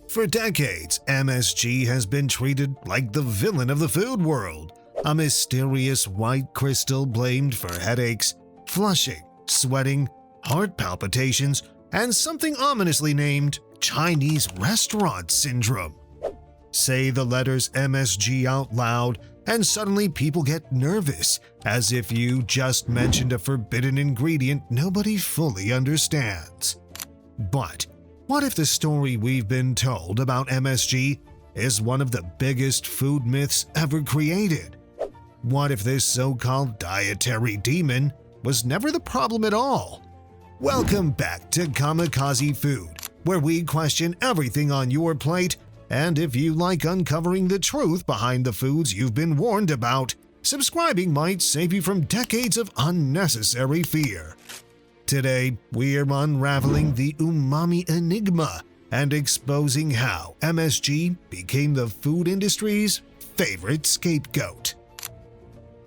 For decades, MSG has been treated like the villain of the food world, a mysterious white crystal blamed for headaches, flushing, sweating, heart palpitations, and something ominously named Chinese restaurant syndrome. Say the letters MSG out loud, and suddenly people get nervous, as if you just mentioned a forbidden ingredient nobody fully understands. But what if the story we've been told about MSG is one of the biggest food myths ever created? What if this so-called dietary demon was never the problem at all? Welcome back to Kamikaze Food, where we question everything on your plate, and if you like uncovering the truth behind the foods you've been warned about, subscribing might save you from decades of unnecessary fear. Today, we're unraveling the umami enigma and exposing how MSG became the food industry's favorite scapegoat.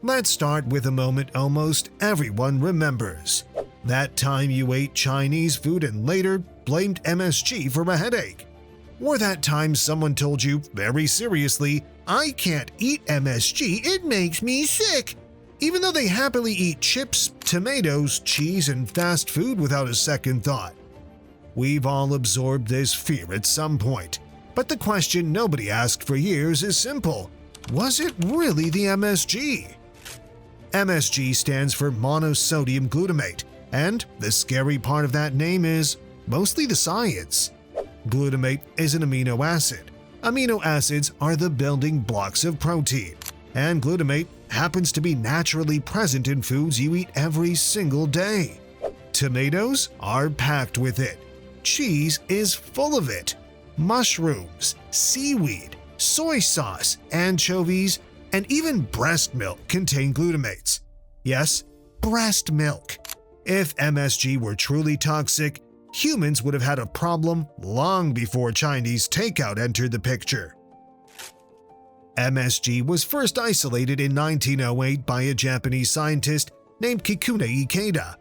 Let's start with a moment almost everyone remembers. That time you ate Chinese food and later blamed MSG for a headache. Or that time someone told you very seriously, "I can't eat MSG, it makes me sick," even though they happily eat chips, tomatoes, cheese, and fast food without a second thought. We've all absorbed this fear at some point, but the question nobody asked for years is simple: was it really the MSG? MSG stands for monosodium glutamate, and the scary part of that name is mostly the science. Glutamate is an amino acid. Amino acids are the building blocks of protein, and glutamate happens to be naturally present in foods you eat every single day. Tomatoes are packed with it. Cheese is full of it. Mushrooms, seaweed, soy sauce, anchovies, and even breast milk contain glutamates. Yes, breast milk. If MSG were truly toxic, humans would have had a problem long before Chinese takeout entered the picture. MSG was first isolated in 1908 by a Japanese scientist named Kikune Ikeda.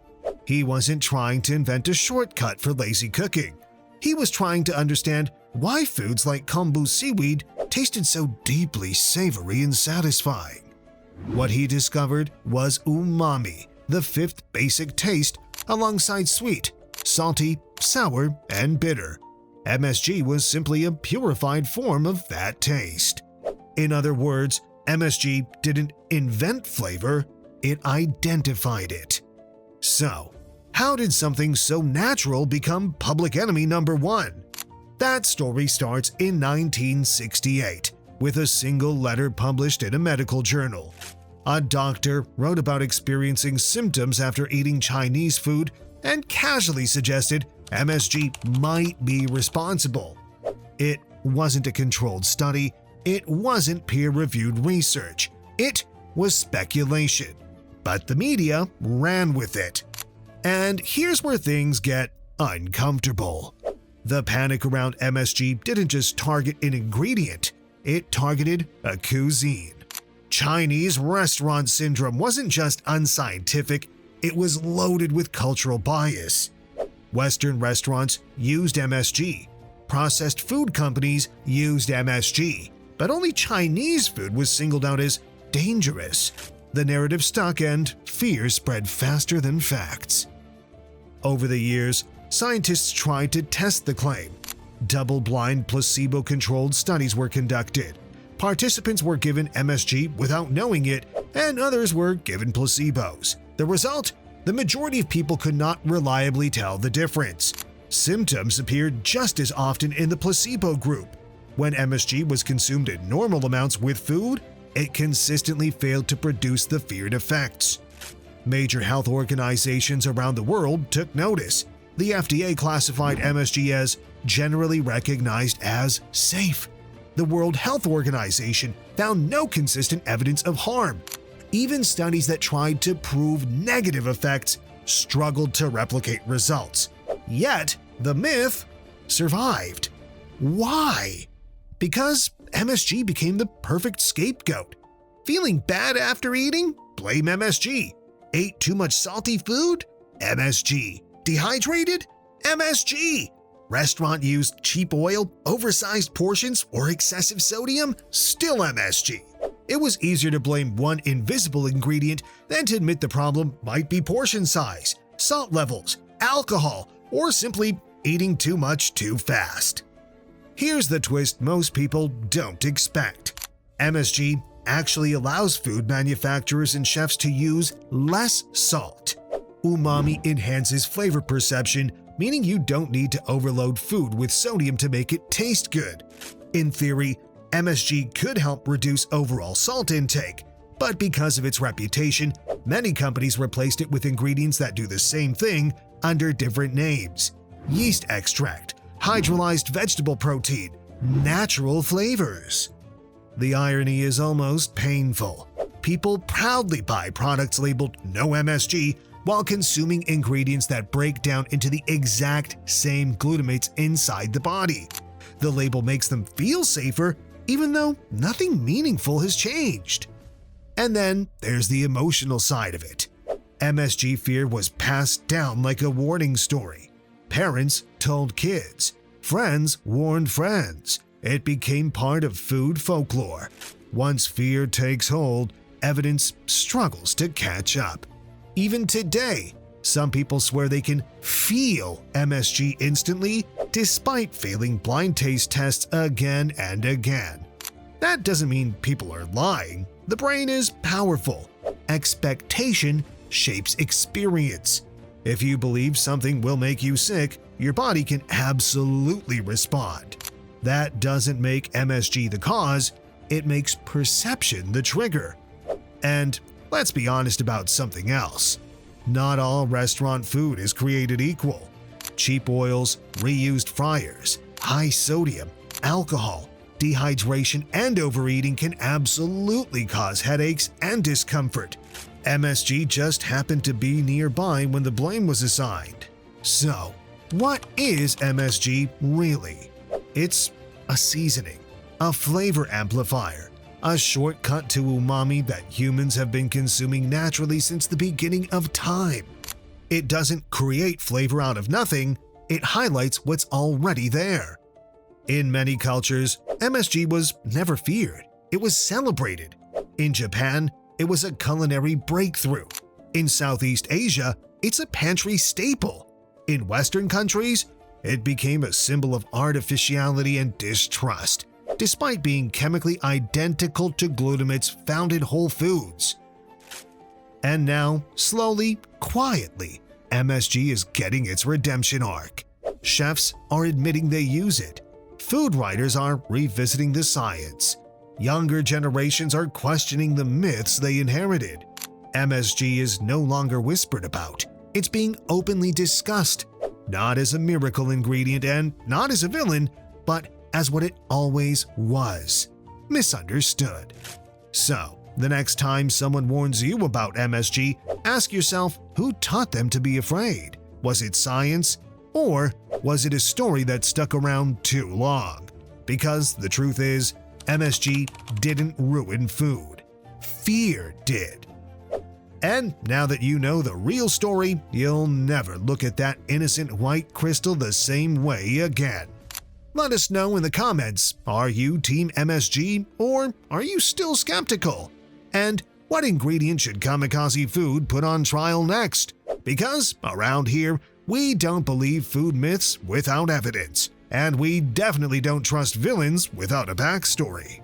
He wasn't trying to invent a shortcut for lazy cooking. He was trying to understand why foods like kombu seaweed tasted so deeply savory and satisfying. What he discovered was umami, the fifth basic taste, alongside sweet, salty, sour, and bitter. MSG was simply a purified form of that taste. In other words, MSG didn't invent flavor, it identified it. So, how did something so natural become public enemy number one? That story starts in 1968 with a single letter published in a medical journal. A doctor wrote about experiencing symptoms after eating Chinese food and casually suggested MSG might be responsible. It wasn't a controlled study, it wasn't peer-reviewed research, it was speculation. But the media ran with it. And here's where things get uncomfortable. The panic around MSG didn't just target an ingredient, it targeted a cuisine. Chinese restaurant syndrome wasn't just unscientific, it was loaded with cultural bias. Western restaurants used MSG, processed food companies used MSG, but only Chinese food was singled out as dangerous. The narrative stuck and fear spread faster than facts. Over the years, scientists tried to test the claim. Double-blind, placebo-controlled studies were conducted. Participants were given MSG without knowing it, and others were given placebos. The result? The majority of people could not reliably tell the difference. Symptoms appeared just as often in the placebo group. When MSG was consumed in normal amounts with food, it consistently failed to produce the feared effects. Major health organizations around the world took notice. The FDA classified MSG as generally recognized as safe. The World Health Organization found no consistent evidence of harm. Even studies that tried to prove negative effects struggled to replicate results. Yet, the myth survived. Why? Because MSG became the perfect scapegoat. Feeling bad after eating? Blame MSG. Ate too much salty food? MSG. Dehydrated? MSG. Restaurant used cheap oil, oversized portions, or excessive sodium? Still MSG. It was easier to blame one invisible ingredient than to admit the problem might be portion size, salt levels, alcohol, or simply eating too much too fast. Here's the twist most people don't expect. MSG actually allows food manufacturers and chefs to use less salt. Umami enhances flavor perception, meaning you don't need to overload food with sodium to make it taste good. In theory, MSG could help reduce overall salt intake, but because of its reputation, many companies replaced it with ingredients that do the same thing under different names: yeast extract, hydrolyzed vegetable protein, natural flavors. The irony is almost painful. People proudly buy products labeled no MSG while consuming ingredients that break down into the exact same glutamates inside the body. The label makes them feel safer, even though nothing meaningful has changed. And then there's the emotional side of it. MSG fear was passed down like a warning story. Parents told kids, friends warned friends. It became part of food folklore. Once fear takes hold, evidence struggles to catch up. Even today, some people swear they can feel MSG instantly despite failing blind taste tests again and again. That doesn't mean people are lying. The brain is powerful. Expectation shapes experience. If you believe something will make you sick, your body can absolutely respond. That doesn't make MSG the cause, it makes perception the trigger. And let's be honest about something else. Not all restaurant food is created equal. Cheap oils, reused fryers, high sodium, alcohol, dehydration, and overeating can absolutely cause headaches and discomfort. MSG just happened to be nearby when the blame was assigned. So, what is MSG really? It's a seasoning, a flavor amplifier, a shortcut to umami that humans have been consuming naturally since the beginning of time. It doesn't create flavor out of nothing, it highlights what's already there. In many cultures, MSG was never feared, it was celebrated. In Japan, it was a culinary breakthrough. In Southeast Asia, it's a pantry staple. In Western countries, it became a symbol of artificiality and distrust, despite being chemically identical to glutamates found in whole foods. And now, slowly, quietly, MSG is getting its redemption arc. Chefs are admitting they use it. Food writers are revisiting the science. Younger generations are questioning the myths they inherited. MSG is no longer whispered about. It's being openly discussed, not as a miracle ingredient and not as a villain, but as what it always was: misunderstood. So, the next time someone warns you about MSG, ask yourself who taught them to be afraid. Was it science? Or was it a story that stuck around too long? Because the truth is, MSG didn't ruin food. Fear did. And now that you know the real story, you'll never look at that innocent white crystal the same way again. Let us know in the comments, are you Team MSG or are you still skeptical? And what ingredient should Kamikaze Food put on trial next? Because around here, we don't believe food myths without evidence, and we definitely don't trust villains without a backstory.